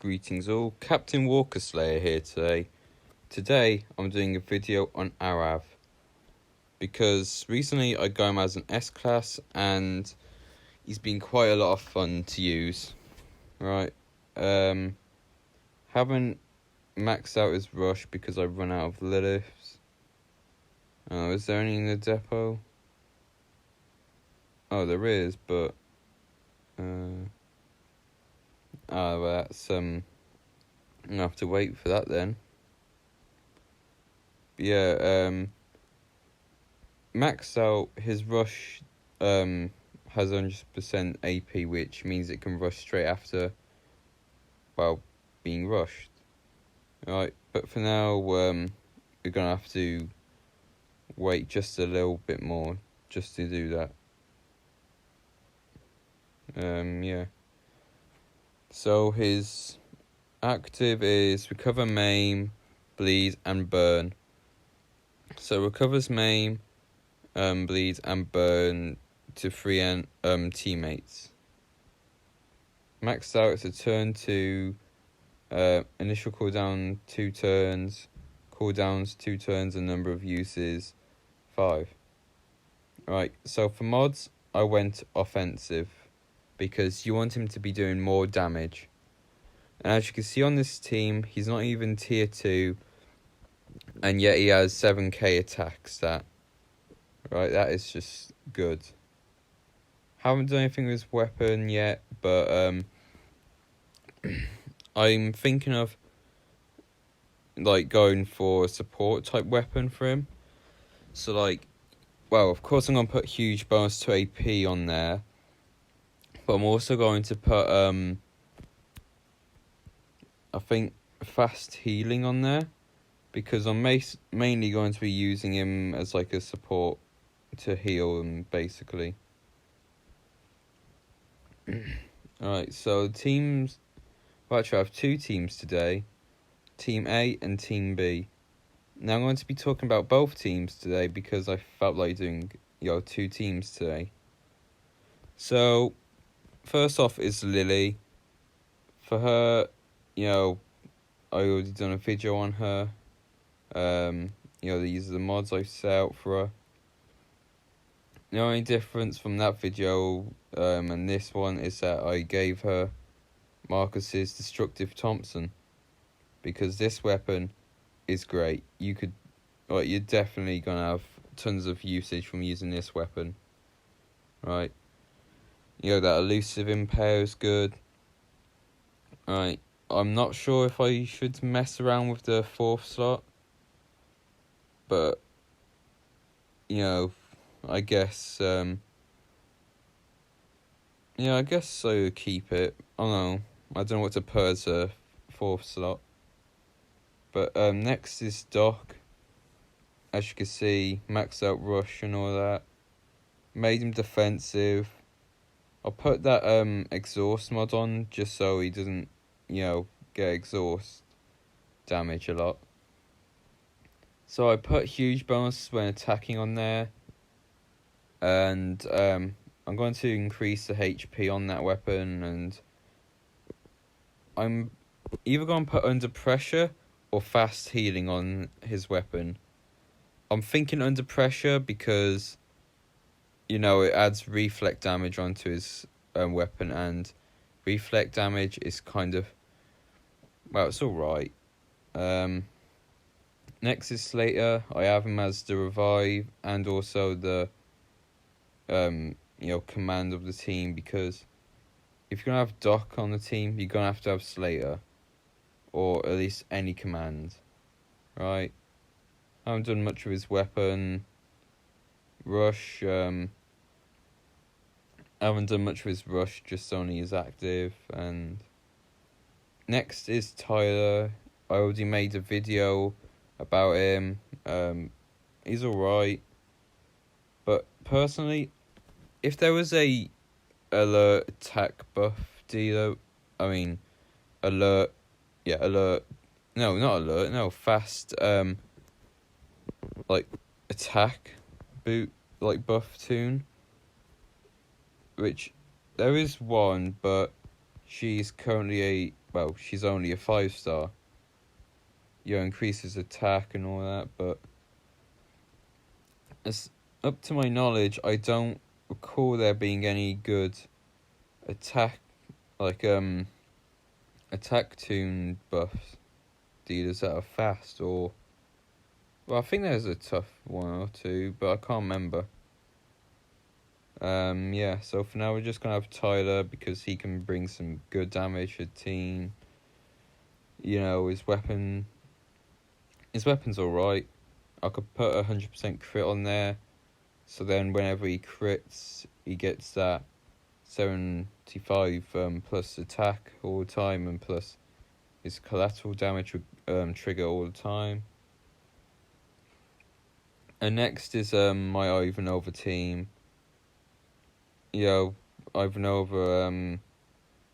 Greetings all, Captain Walker Slayer here today. Today I'm doing a video on Arrav because recently I got him as an S-Class and he's been quite a lot of fun to use. Right, haven't maxed out his rush because I've run out of Liliths. Oh, is there any in the depot? Oh, there is, but that's I'm gonna have to wait for that then. But yeah, maxed out his rush has 100% AP, which means it can rush straight after being rushed. Right, but for now we're gonna have to wait just a little bit more just to do that. Yeah. So his active is recover, maim, bleed, and burn. So recovers maim, bleed, and burn to free teammates. Maxed out, it's a turn 2, initial cooldown 2 turns, cooldowns 2 turns, and number of uses 5. Right, so for mods, I went offensive because you want him to be doing more damage. And as you can see on this team, he's not even tier 2, and yet he has 7k attack stat. Right, that is just good. Haven't done anything with his weapon yet, but I'm thinking of going for a support type weapon for him. So of course I'm gonna put huge bonus to AP on there, but I'm also going to put I think fast healing on there, because I'm mainly going to be using him as a support to heal him basically. Alright, so teams, actually I have 2 teams today, Team A and Team B. Now I'm going to be talking about both teams today because I felt like doing 2 teams today. So first off is Lily. For her, I already done a video on her. These are the mods I've set out for her. The only difference from that video and this one is that I gave her Marcus's Destructive Thompson, because this weapon is great. You're definitely gonna have tons of usage from using this weapon. Right. That elusive impale is good. Right. I'm not sure if I should mess around with the 4th slot, but I guess I guess I keep it. I don't know what to put as a 4th slot. But next is Doc. As you can see, maxed out rush and all that. Made him defensive. I'll put that exhaust mod on just so he doesn't get exhaust damage a lot. So I put huge bonuses when attacking on there, and I'm going to increase the HP on that weapon, and I'm either going to put under pressure or fast healing on his weapon. I'm thinking under pressure because it adds reflect damage onto his weapon, and reflect damage is kind of, it's alright. Next is Slater. I have him as the revive and also the command of the team, because if you're gonna have Doc on the team, you're gonna have to have Slater, or at least any command. Right. I haven't done much with his weapon. Rush, I haven't done much with his rush, just only his active. And next is Tyler. I already made a video about him. He's alright, but personally, if there was a alert attack buff dealer, fast attack boot buff tune, which there is one, but she's currently well, she's only a 5-star. Increases attack and all that, but as up to my knowledge, I don't recall there being any good attack, like attack tune buffs dealers that are fast, or well, I think there's a tough one or two, but I can't remember. Yeah, so for now we're just gonna have Tyler because he can bring some good damage to the team. His weapon's alright. I could put 100% crit on there, so then whenever he crits, he gets that 75 plus attack all the time, and plus his collateral damage would trigger all the time. And next is my Ivanova team. Ivanova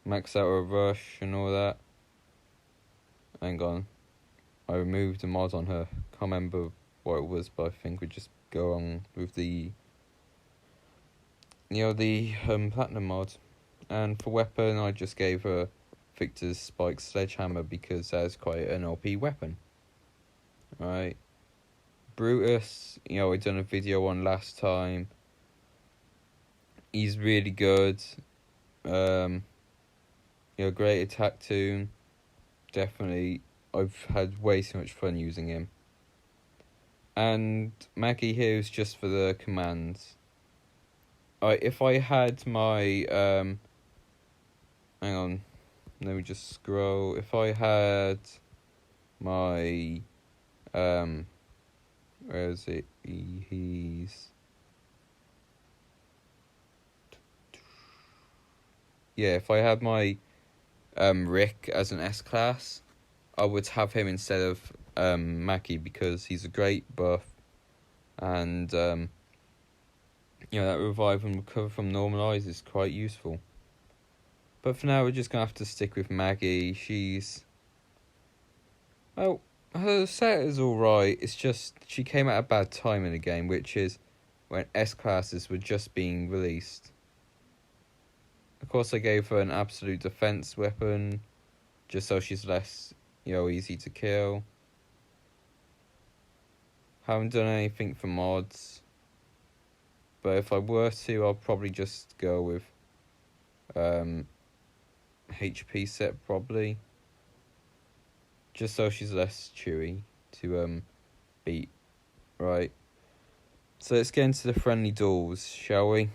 max out a rush and all that. Hang on, I removed the mod on her. Can't remember what it was, but I think we just go on with the platinum mod. And for weapon, I just gave her Victor's Spike Sledgehammer because that's quite an OP weapon. Right. Brutus, I done a video on last time. He's really good. Great attack tune. Definitely, I've had way too much fun using him. And Maggie here is just for the commands. If I had my hang on, let me just scroll. If I had my where is it? He's if I had my Rick as an S class, I would have him instead of Mackie because he's a great buff, and that revive and recover from normalize is quite useful. But for now, we're just gonna have to stick with Maggie. Her set is alright. It's just she came at a bad time in the game, which is when S classes were just being released. Of course, I gave her an absolute defense weapon, just so she's less, easy to kill. Haven't done anything for mods, but if I were to, I'll probably just go with HP set probably, just so she's less chewy to beat. Right, so let's get into the friendly duels, shall we?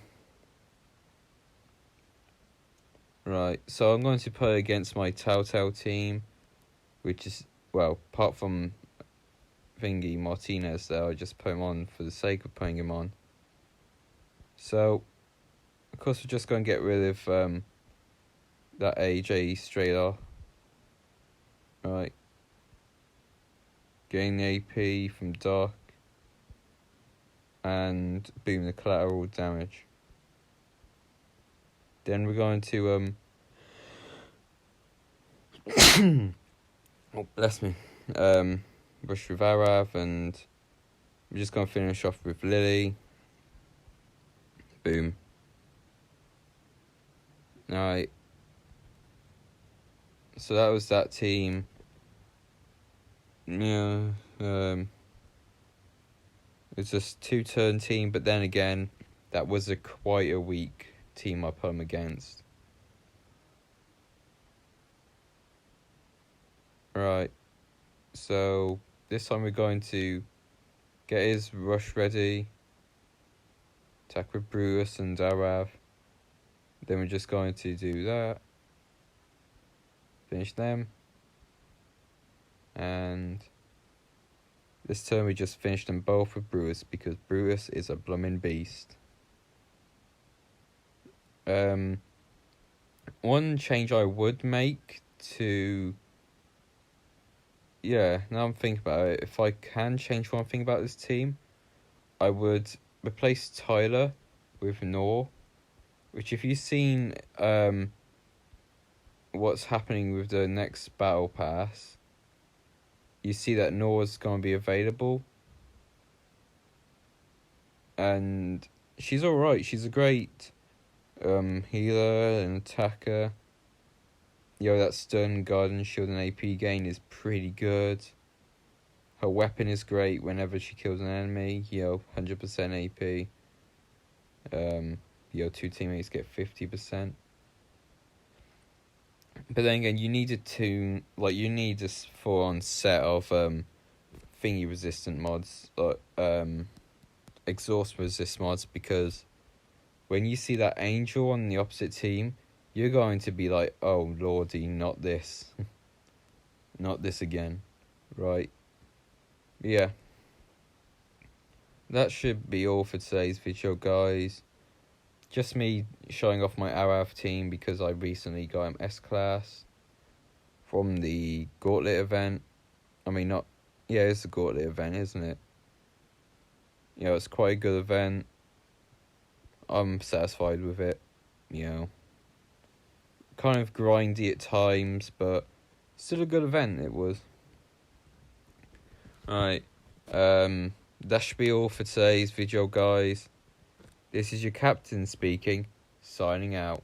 Right, so I'm going to play against my Telltale team, which is, apart from Martinez there, I just put him on for the sake of putting him on. So, of course, we're just going to get rid of that AJ straight off. Right. Gain the AP from Doc. And boom, the collateral damage. Then we're going to oh bless me. Rush with Arrav, and we're just gonna finish off with Lily. Boom. Alright. So that was that team. It's just 2-turn team, but then again, that was quite a weak team I put him against. Right, so this time we're going to get his rush ready, attack with Brutus and Arrav. Then we're just going to do that, finish them, and this turn we just finished them both with Brutus because Brutus is a blooming beast. One change I would make to... now I'm thinking about it. If I can change one thing about this team, I would replace Tyler with Nor, which if you've seen what's happening with the next battle pass, you see that Nor's going to be available. And she's alright. She's a great healer and attacker. That stun, guidance, shield, and AP gain is pretty good. Her weapon is great whenever she kills an enemy. 100% AP. Two teammates get 50%. But then again, you need you need a full-on set of thingy resistant mods, like exhaust resist mods, because when you see that angel on the opposite team, you're going to be like, oh lordy, not this. Not this again. Right. Yeah. That should be all for today's video, guys. Just me showing off my Arrav team because I recently got him S-Class from the Gauntlet event. I mean, not... Yeah, it's a Gauntlet event, isn't it? It's quite a good event. I'm satisfied with it. Kind of grindy at times, but still a good event it was. Alright. That should be all for today's video, guys. This is your captain speaking, signing out.